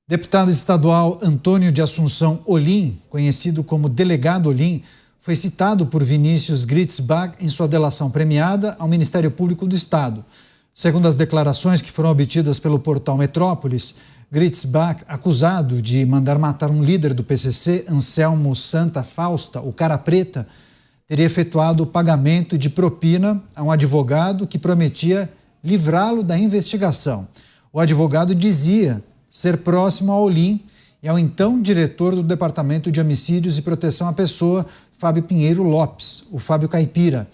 Deputado estadual Antônio de Assunção Olim, conhecido como Delegado Olim, foi citado por Vinícius Gritzbach em sua delação premiada ao Ministério Público do Estado. Segundo as declarações que foram obtidas pelo portal Metrópolis, Gritzbach, acusado de mandar matar um líder do PCC, Anselmo Santa Fausta, o Cara Preta, teria efetuado o pagamento de propina a um advogado que prometia livrá-lo da investigação. O advogado dizia ser próximo ao Olim e ao então diretor do Departamento de Homicídios e Proteção à Pessoa, Fábio Pinheiro Lopes, o Fábio Caipira.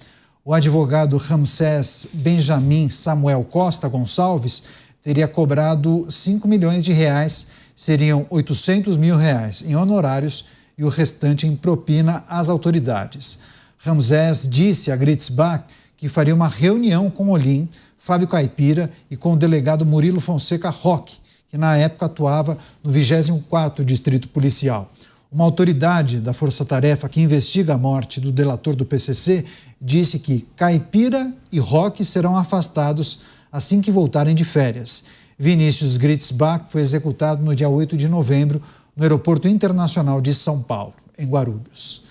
O advogado Ramsés Benjamin Samuel Costa Gonçalves teria cobrado 5 milhões de reais, seriam 800 mil reais em honorários e o restante em propina às autoridades. Ramsés disse a Gritzbach que faria uma reunião com Olim, Fábio Caipira e com o delegado Murilo Fonseca Roque, que na época atuava no 24º Distrito Policial. Uma autoridade da Força Tarefa que investiga a morte do delator do PCC disse que Caipira e Roque serão afastados assim que voltarem de férias. Vinícius Gritzbach foi executado no dia 8 de novembro no Aeroporto Internacional de São Paulo, em Guarulhos.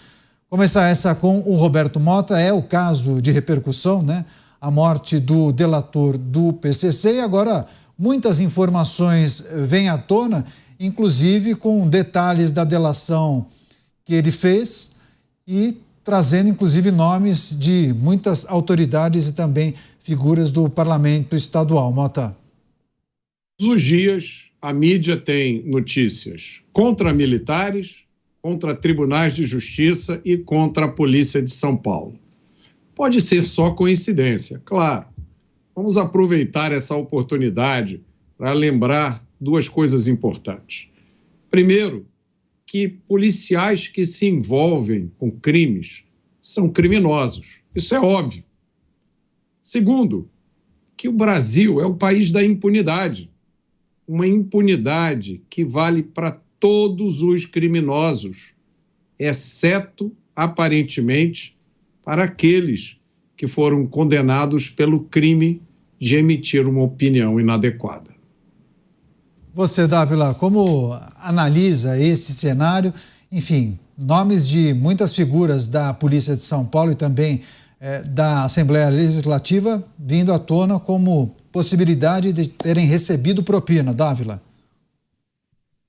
Começar essa com o Roberto Mota, é o caso de repercussão, né? A morte do delator do PCC, e agora muitas informações vêm à tona, inclusive com detalhes da delação que ele fez e trazendo inclusive nomes de muitas autoridades e também figuras do parlamento estadual. Mota. Todos os dias a mídia tem notícias contra militares, contra tribunais de justiça e contra a polícia de São Paulo. Pode ser só coincidência, claro. Vamos aproveitar essa oportunidade para lembrar duas coisas importantes. Primeiro, que policiais que se envolvem com crimes são criminosos. Isso é óbvio. Segundo, que o Brasil é o país da impunidade. Uma impunidade que vale para todos os criminosos, exceto, aparentemente, para aqueles que foram condenados pelo crime de emitir uma opinião inadequada. Você, Dávila, como analisa esse cenário? Enfim, nomes de muitas figuras da Polícia de São Paulo e também da Assembleia Legislativa vindo à tona como possibilidade de terem recebido propina. Dávila.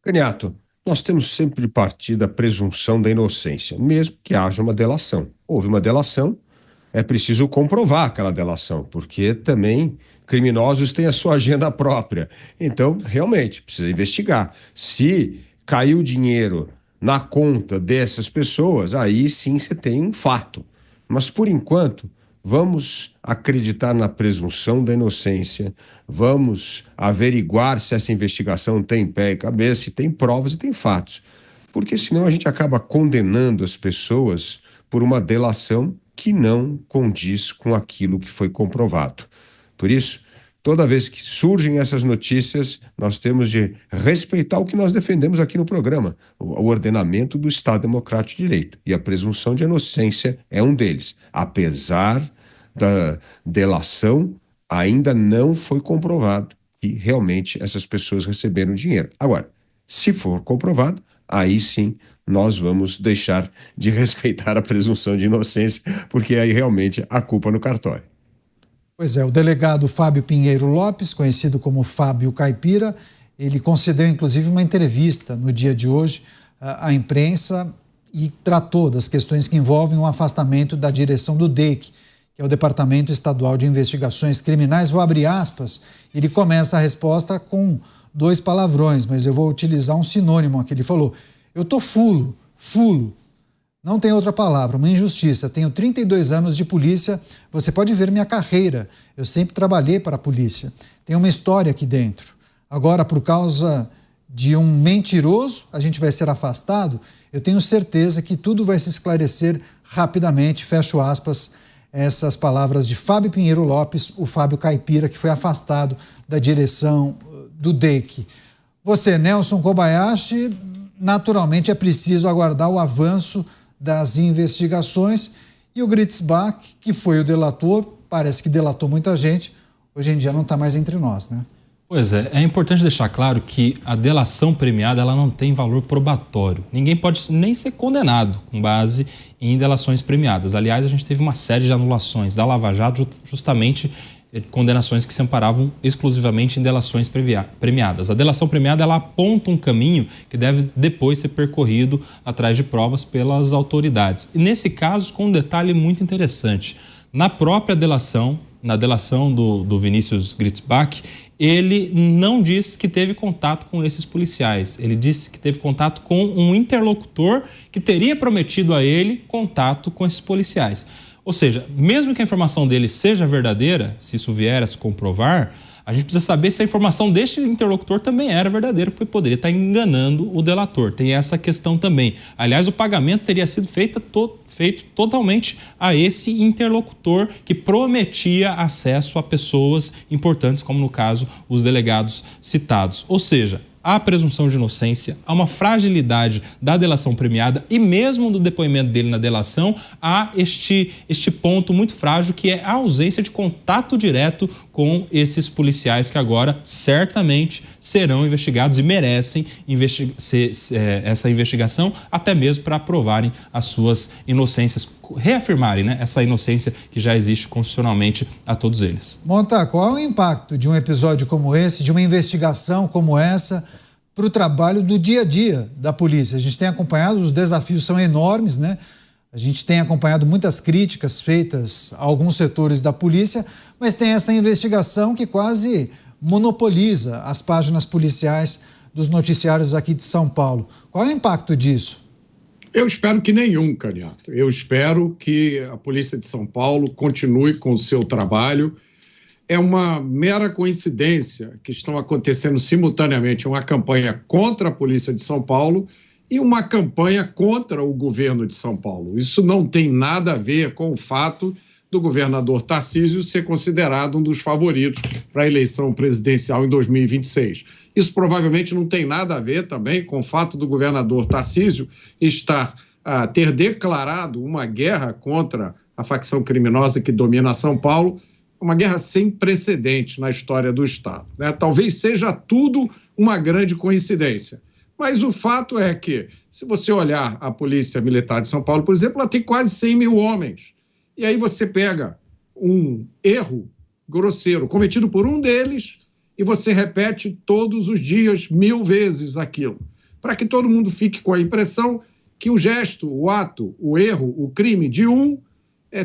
Caniato, nós temos sempre de partir da presunção da inocência, mesmo que haja uma delação. Houve uma delação, é preciso comprovar aquela delação, porque também criminosos têm a sua agenda própria. Então, realmente, precisa investigar. Se caiu dinheiro na conta dessas pessoas, aí sim você tem um fato. Mas, por enquanto, vamos acreditar na presunção da inocência, vamos averiguar se essa investigação tem pé e cabeça, se tem provas e tem fatos. Porque senão a gente acaba condenando as pessoas por uma delação que não condiz com aquilo que foi comprovado. Por isso, toda vez que surgem essas notícias, nós temos de respeitar o que nós defendemos aqui no programa, o ordenamento do Estado Democrático de Direito. E a presunção de inocência é um deles. Apesar da delação, ainda não foi comprovado que realmente essas pessoas receberam dinheiro. Agora, se for comprovado, aí sim nós vamos deixar de respeitar a presunção de inocência, porque aí realmente a culpa no cartório. Pois é, o delegado Fábio Pinheiro Lopes, conhecido como Fábio Caipira, ele concedeu inclusive uma entrevista no dia de hoje à imprensa e tratou das questões que envolvem o afastamento da direção do DEIC, que é o Departamento Estadual de Investigações Criminais. Vou abrir aspas, ele começa a resposta com 2 palavrões, mas eu vou utilizar um sinônimo aqui. Ele falou: eu tô fulo. Não tem outra palavra, uma injustiça. Tenho 32 anos de polícia, você pode ver minha carreira. Eu sempre trabalhei para a polícia. Tem uma história aqui dentro. Agora, por causa de um mentiroso, a gente vai ser afastado. Eu tenho certeza que tudo vai se esclarecer rapidamente. Fecho aspas, essas palavras de Fábio Pinheiro Lopes, o Fábio Caipira, que foi afastado da direção do DEIC. Você, Nelson Kobayashi, naturalmente é preciso aguardar o avanço das investigações, e o Gritzbach, que foi o delator, parece que delatou muita gente, hoje em dia não está mais entre nós, né? Pois é importante deixar claro que a delação premiada ela não tem valor probatório. Ninguém pode nem ser condenado com base em delações premiadas. Aliás, a gente teve uma série de anulações da Lava Jato justamente condenações que se amparavam exclusivamente em delações premiadas. A delação premiada ela aponta um caminho que deve depois ser percorrido atrás de provas pelas autoridades. E nesse caso, com um detalhe muito interessante, na própria delação, na delação do Vinícius Gritzbach, ele não disse que teve contato com esses policiais. Ele disse que teve contato com um interlocutor que teria prometido a ele contato com esses policiais. Ou seja, mesmo que a informação dele seja verdadeira, se isso vier a se comprovar, a gente precisa saber se a informação deste interlocutor também era verdadeira, porque poderia estar enganando o delator. Tem essa questão também. Aliás, o pagamento teria sido feito totalmente a esse interlocutor que prometia acesso a pessoas importantes, como no caso os delegados citados. Ou seja, há presunção de inocência, há uma fragilidade da delação premiada e mesmo do depoimento dele na delação, há este ponto muito frágil que é a ausência de contato direto com esses policiais que agora certamente serão investigados e merecem essa investigação até mesmo para provarem as suas inocências, reafirmarem, né, essa inocência que já existe constitucionalmente a todos eles. Monta, qual é o impacto de um episódio como esse, de uma investigação como essa, para o trabalho do dia a dia da polícia? A gente tem acompanhado, os desafios são enormes, né? A gente tem acompanhado muitas críticas feitas a alguns setores da polícia, mas tem essa investigação que quase monopoliza as páginas policiais dos noticiários aqui de São Paulo. Qual é o impacto disso? Eu espero que nenhum, Caniato. Eu espero que a Polícia de São Paulo continue com o seu trabalho. É uma mera coincidência que estão acontecendo simultaneamente uma campanha contra a Polícia de São Paulo e uma campanha contra o governo de São Paulo. Isso não tem nada a ver com o fato do governador Tarcísio ser considerado um dos favoritos para a eleição presidencial em 2026. Isso provavelmente não tem nada a ver também com o fato do governador Tarcísio ter declarado uma guerra contra a facção criminosa que domina São Paulo, uma guerra sem precedente na história do Estado, né? Talvez seja tudo uma grande coincidência. Mas o fato é que, se você olhar a Polícia Militar de São Paulo, por exemplo, ela tem quase 100 mil homens. E aí você pega um erro grosseiro cometido por um deles e você repete todos os dias 1000 vezes aquilo, para que todo mundo fique com a impressão que o gesto, o ato, o erro, o crime de um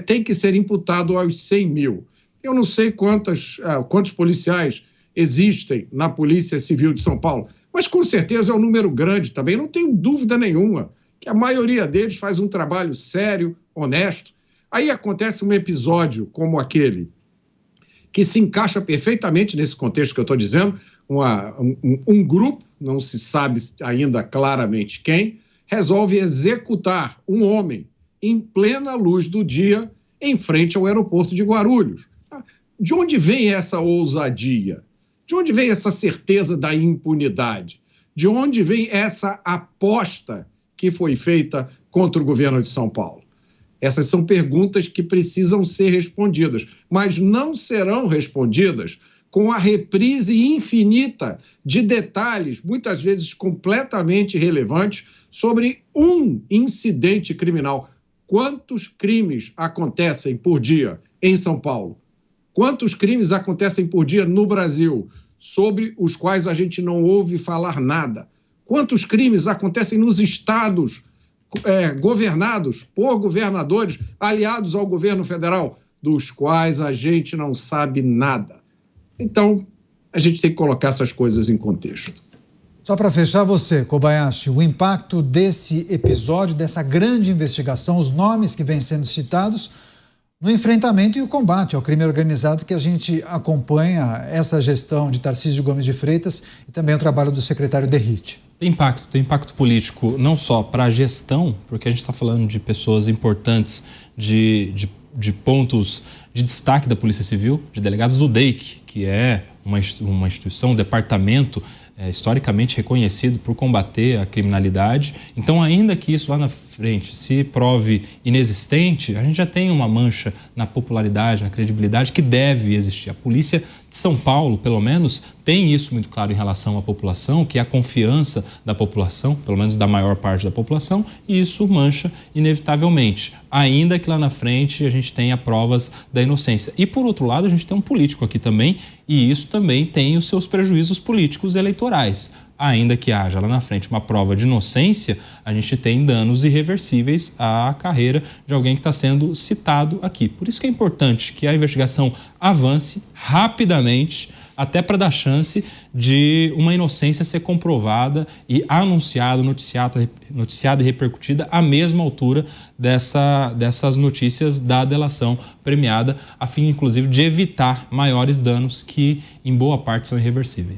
tem que ser imputado aos 100 mil. Eu não sei quantos policiais existem na Polícia Civil de São Paulo, mas com certeza é um número grande também, não tenho dúvida nenhuma que a maioria deles faz um trabalho sério, honesto. Aí acontece um episódio como aquele, que se encaixa perfeitamente nesse contexto que eu estou dizendo, um grupo, não se sabe ainda claramente quem, resolve executar um homem em plena luz do dia em frente ao aeroporto de Guarulhos. De onde vem essa ousadia? De onde vem essa certeza da impunidade? De onde vem essa aposta que foi feita contra o governo de São Paulo? Essas são perguntas que precisam ser respondidas, mas não serão respondidas com a reprise infinita de detalhes, muitas vezes completamente irrelevantes, sobre um incidente criminal. Quantos crimes acontecem por dia em São Paulo? Quantos crimes acontecem por dia no Brasil, sobre os quais a gente não ouve falar nada? Quantos crimes acontecem nos estados governados por governadores aliados ao governo federal, dos quais a gente não sabe nada? Então, a gente tem que colocar essas coisas em contexto. Só para fechar você, Kobayashi, o impacto desse episódio, dessa grande investigação, os nomes que vêm sendo citados no enfrentamento e o combate ao crime organizado que a gente acompanha essa gestão de Tarcísio Gomes de Freitas e também o trabalho do secretário Derrite. Tem impacto político não só para a gestão, porque a gente está falando de pessoas importantes, de pontos de destaque da Polícia Civil, de delegados do DEIC, que é uma instituição, um departamento historicamente reconhecido por combater a criminalidade. Então, ainda que isso lá na frente se prove inexistente, a gente já tem uma mancha na popularidade, na credibilidade que deve existir. A Polícia de São Paulo, pelo menos, tem isso muito claro em relação à população, que é a confiança da população, pelo menos da maior parte da população, e isso mancha inevitavelmente, ainda que lá na frente a gente tenha provas da inocência. E por outro lado, a gente tem um político aqui também, e isso também tem os seus prejuízos políticos eleitorais. Ainda que haja lá na frente uma prova de inocência, a gente tem danos irreversíveis à carreira de alguém que está sendo citado aqui. Por isso que é importante que a investigação avance rapidamente, até para dar chance de uma inocência ser comprovada e anunciada, noticiada e repercutida à mesma altura dessas notícias da delação premiada, a fim, inclusive, de evitar maiores danos que, em boa parte, são irreversíveis.